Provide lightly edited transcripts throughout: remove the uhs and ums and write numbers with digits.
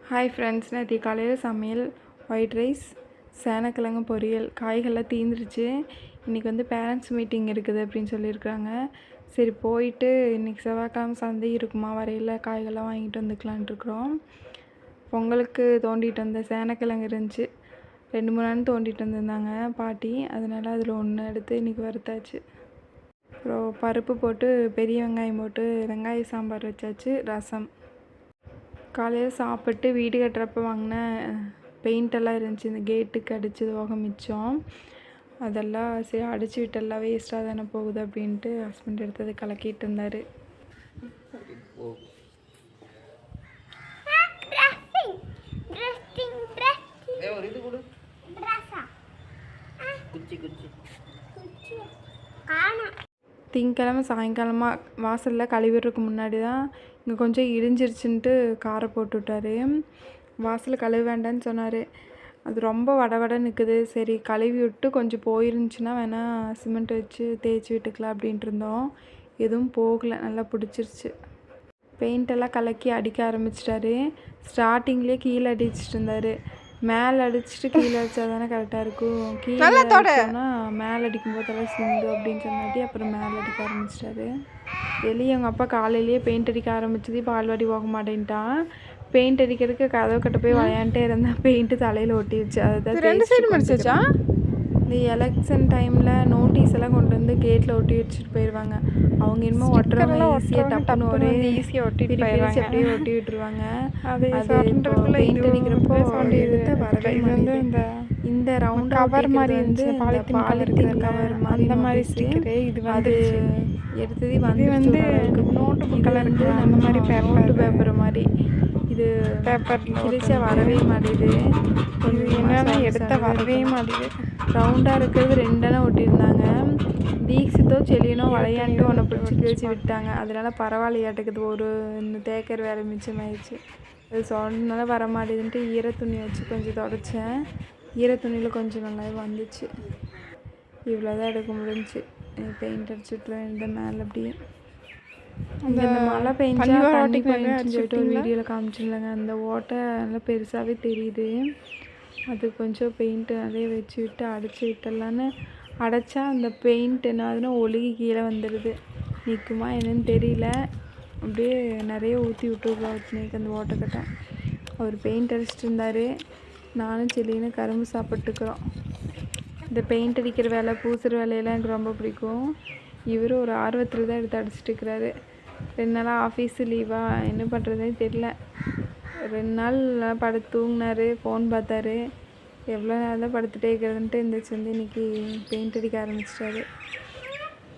Hi friends, நேற்று காலையில் சமையல் ஒயிட் ரைஸ், சேனக்கிழங்கு பொரியல். காய்கள்லாம் தீந்துருச்சு. இன்றைக்கி பேரண்ட்ஸ் மீட்டிங் இருக்குது அப்படின்னு சொல்லியிருக்காங்க. சரி போயிட்டு இன்றைக்கி செவ்வாய்க்கிழமை சந்தை இருக்குமா, வரையில் காய்கள்லாம் வாங்கிட்டு வந்துக்கலான்ட்ருக்குறோம். பொங்கலுக்கு தோண்டிட்டு வந்த சேனக்கிழங்கு இருந்துச்சு. 2-3 நாள் தோண்டிட்டு வந்திருந்தாங்க பாட்டி. அதனால் அதில் ஒன்று எடுத்து இன்றைக்கி வறுத்தாச்சு. அப்புறம் பருப்பு போட்டு பெரிய வெங்காயம் போட்டு வெங்காய சாம்பார் வச்சாச்சு. ரசம். காலையில் சாப்பிட்டு வீடு கட்டுறப்ப வாங்கின பெயிண்டெல்லாம் இருந்துச்சு, இந்த கேட்டுக்கு அடித்தது போக மிச்சம். அதெல்லாம் சரி அடித்து விட்டெல்லாம் வேஸ்ட்டாக தானே போகுது அப்படின்ட்டு ஹஸ்பண்ட் எடுத்தது கலக்கிட்டு இருந்தார். திங்கக்கிழமை சாயங்காலமாக வாசலில் கழுவிடுறதுக்கு முன்னாடி தான் இங்கே கொஞ்சம் இடிஞ்சிருச்சுன்ட்டு காரை போட்டு விட்டார். வாசலில் கழுவ வேண்டான்னு சொன்னார். அது ரொம்ப வடை நிற்குது. சரி கழுவி விட்டு கொஞ்சம் போயிருந்துச்சுன்னா வேணால் சிமெண்ட் வச்சு தேய்ச்சி விட்டுக்கலாம் அப்படின்ட்டு இருந்தோம். எதுவும் போகலை, நல்லா பிடிச்சிருச்சு. பெயிண்டெல்லாம் கலக்கி அடிக்க ஆரம்பிச்சிட்டாரு. ஸ்டார்டிங்லேயே கீழே அடிச்சிட்டு இருந்தார். மேலே அடிச்சுட்டு கீழே அடித்தா தானே கரெக்டாக இருக்கும். கீழே அடிச்சோன்னா மேலே அடிக்கும் போதெல்லாம் சிந்து அப்படின்னு சொன்னாட்டி அப்புறம் மேலே அடிக்க ஆரம்பிச்சிட்டாரு. வெளியே எங்கள் அப்பா காலையிலேயே பெயிண்ட் அடிக்க ஆரம்பிச்சது. பால்வாடி போக மாட்டேன்ட்டான். பெயிண்ட் அடிக்கிறதுக்கு கதவு கட்ட போய் விளையாண்டே இருந்தால் பெயிண்ட்டு தலையில் ஒட்டிடுச்சு. அதுதான் 2 சைடு முடிச்சிச்சா. இந்த எலெக்ஷன் டைமில் நோட்டீஸ் எல்லாம் கொண்டு வந்து கேட்டில் ஒட்டி வச்சுட்டு போயிடுவாங்க. அவங்க இன்னும் ஒட்டுறவங்க ஈஸியாக டப்புன்னு ஒரே ஈஸியாக ஒட்டிட்டு போயிடுவாங்க. அப்படியே ஒட்டி விட்டுருவாங்க. அது பெயிண்ட் அடிக்கிறப்போ எடுத்து வரவே மாட்டேங்குது. இந்த ரவுண்ட் கவர் மாதிரி இருந்துச்சு, பாலித்தீன் கவர் மாதிரி அந்த மாதிரி ஸ்டிக்கரு. இது அது எடுத்தது நோட்டு புக்கில் இருந்து அந்த மாதிரி பேப்பர் மாதிரி. இது பேப்பர் கிழிச்சா வரவே மாட்டேது. கொஞ்சம் என்னென்னா எடுத்தால் வரவே மாட்டேது. ரவுண்டாக இருக்கிறது 2 ஒட்டியிருந்தாங்க. தீக்ஷித்தோ செலியனோ விளையாண்டு ஒன்றை பிடிச்சி கிழிச்சு விட்டாங்க. அதனால பரவாயில்லையாட்டுக்குது, ஒரு இந்த தேக்கர் வேலை மிச்சமாயிடுச்சு. அது சொன்னால வர மாட்டேதுன்ட்டு ஈரத்துணி வச்சு கொஞ்சம் தொடச்சேன். ஈரத்துணியில் கொஞ்சம் நல்லாவே வந்துச்சு. இவ்வளோதான் எடுக்க முடிஞ்சிச்சு. பெயிண்ட் அடிச்சுட்ருவேன் இந்த மேலே அப்படியே. அந்த மழை பெஞ்சா தண்ணி போயிடுச்சுன்னு சொல்லிட்டு ஒரு வீடியோவில் காமிச்சிருந்தாங்க. அந்த ஓட்டை நல்லா பெருசாகவே தெரியுது. அது கொஞ்சம் பெயிண்ட்டு நிறைய வச்சு விட்டு அடைச்சி விட்டுடலான்னு அடைச்சா அந்த பெயிண்ட் என்ன ஆகுதுன்னா ஒழுகி கீழே வந்துடுது. நிற்குமா என்னன்னு தெரியல. அப்படியே நிறைய ஊற்றி விட்டுருக்கோம் இன்னைக்கு அந்த ஓட்டைக்கட்டை. அவர் பெயிண்ட் அடிச்சிட்டு இருந்தார். நானும் செல்லின்னு கரும்பு சாப்பிட்டுக்கிறோம். இந்த பெயிண்ட் அடிக்கிற வேலை, பூசுகிற வேலையெல்லாம் எனக்கு ரொம்ப பிடிக்கும். இவர் ஒரு ஆர்வத்தில் தான் எடுத்து அடிச்சிட்டு இருக்கிறாரு. 2 நாளாக ஆஃபீஸு லீவாக என்ன பண்ணுறதுனே தெரியல. 2 நாள் படுத்து தூங்கினார், ஃபோன் பார்த்தாரு. எவ்வளோ நேரம் தான் படுத்துகிட்டே இருக்கிறதுன்ட்டு இருந்துச்சு. இன்றைக்கி பெயிண்ட் அடிக்க ஆரம்பிச்சிட்டாரு.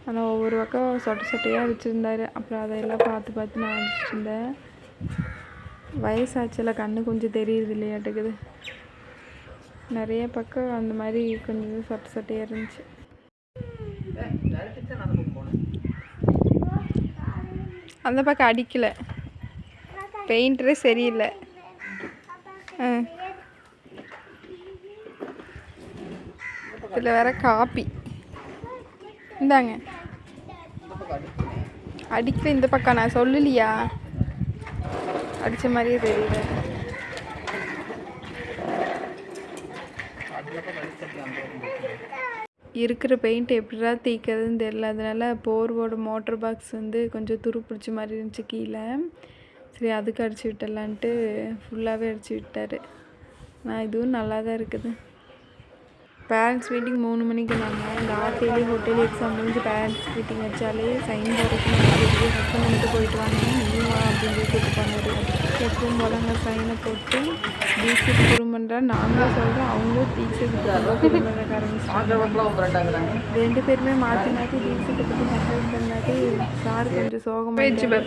ஆனால் ஒவ்வொரு பக்கம் சொட்டையாக அடிச்சிருந்தார். அப்புறம் அதையெல்லாம் பார்த்து நான் அடிச்சிட்டு இருந்தேன். வயசாச்சுல, கண்ணு கொஞ்சம் தெரியுது இல்லையாட்டுக்குது. நிறைய பக்கம் அந்த மாதிரி கொஞ்சம் சொட்டையாக இருந்துச்சு. அந்த பக்கம் அடிக்கலை, பெயிண்டரே சரியில்லை. இதில் வேற காப்பி. இந்தாங்க அடிக்கல. இந்த பக்கம் நான் சொல்லலையா, அடித்த மாதிரியே தெரியல. இருக்கிற பெயிண்ட் எப்படிடா தீக்கிறதுன்னு தெரில. அதனால போர்வோட மோட்டர் பாக்ஸ் கொஞ்சம் துரு பிடிச்ச மாதிரி இருந்துச்சு கீழே. சரி அதுக்கு அடிச்சு விட்டுடலான்ட்டு ஃபுல்லாகவே அடிச்சு விட்டார். நான் இதுவும் நல்லா தான் இருக்குது. பேரண்ட்ஸ் மீட்டிங் 3 மணிக்கு நாங்கள் இந்த ஆர்டிலி ஹோட்டல் எக்ஸாம் முடிஞ்சு பேரண்ட்ஸ் மீட்டிங் வச்சாலே சைன் போடுறதுக்கு ஹஸ்பண்ட் வந்துட்டு போயிட்டு வாங்க நீவா அப்படின்னு கூப்பிட்டு போனார். எப்பவும் போல அங்கே சைனை போட்டு தீக்ஷித் குறும்பன்றா நாங்களும் சொல்கிறோம், அவங்களும் தீக்ஷித் குறும்பன்றக்க ஆரம்பிச்சிட்டாங்க. 2 பேருமே மாற்றி தீக்ஷித்தை பற்றி மெசேஜ் பண்ணாட்டி சார் கொஞ்சம் சோகமாக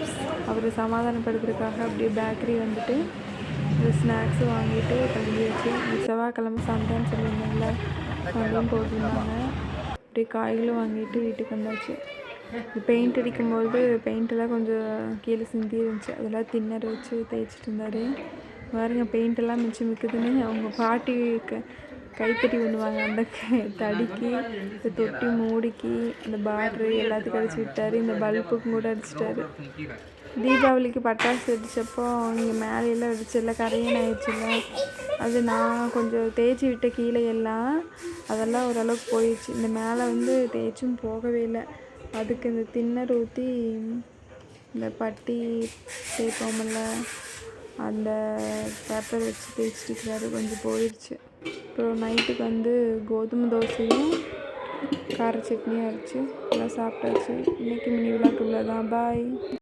அவரை சமாதானப்படுத்துறதுக்காக அப்படியே பேக்கரி வந்துட்டு ஸ்நாக்ஸும் வாங்கிட்டு கிளம்பி வச்சு. செவ்வாய்க்கிழமை சந்தைன்னு சொல்லியிருந்தாங்கள, சந்தையும் போட்டிருந்தாங்க. அப்படியே காய்களும் வாங்கிட்டு வீட்டுக்கு வந்தாச்சு. பெயிண்ட் அடிக்கும்போது பெயிண்டெல்லாம் கொஞ்சம் கீழே சிந்தி இருந்துச்சு. அதெல்லாம் தின்னர் வச்சு தேய்ச்சிட்டு இருந்தார். பாருங்க பெயிண்டெல்லாம் மிச்சம் மிக்குதுன்னு அவங்க பாட்டி கைத்தட்டி பண்ணுவாங்க. அந்த தடிக்கு இந்த தொட்டி மூடிக்கு இந்த பார்ட்ரு எல்லாத்துக்கும் அடிச்சு விட்டார். இந்த பல்புக்கும் கூட அடிச்சிட்டாரு. தீபாவளிக்கு பட்டாசு வெடிச்சப்போ இங்கே மேலையெல்லாம் வெடிச்சில்ல கரையன் ஆயிடுச்சுல்ல, அது நான் கொஞ்சம் தேய்ச்சி விட்ட கீழே எல்லாம் அதெல்லாம் ஓரளவுக்கு போயிடுச்சு. இந்த மேலே வந்து தேய்ச்சும் போகவே இல்லை. அதுக்கு இந்த தின்னர் ஊற்றி இந்த பட்டி தேய்ப்போமில்ல அந்த பேப்பர் வச்சு தேய்ச்சிட்டு கொஞ்சம் போயிடுச்சு. அப்புறம் நைட்டுக்கு வந்து கோதுமை தோசையும் கார சட்னியும் அரைச்சி எல்லாம் சாப்பிட்டாச்சு. இன்றைக்கி மினி விளாக் இவ்வளோ தான். பாய்.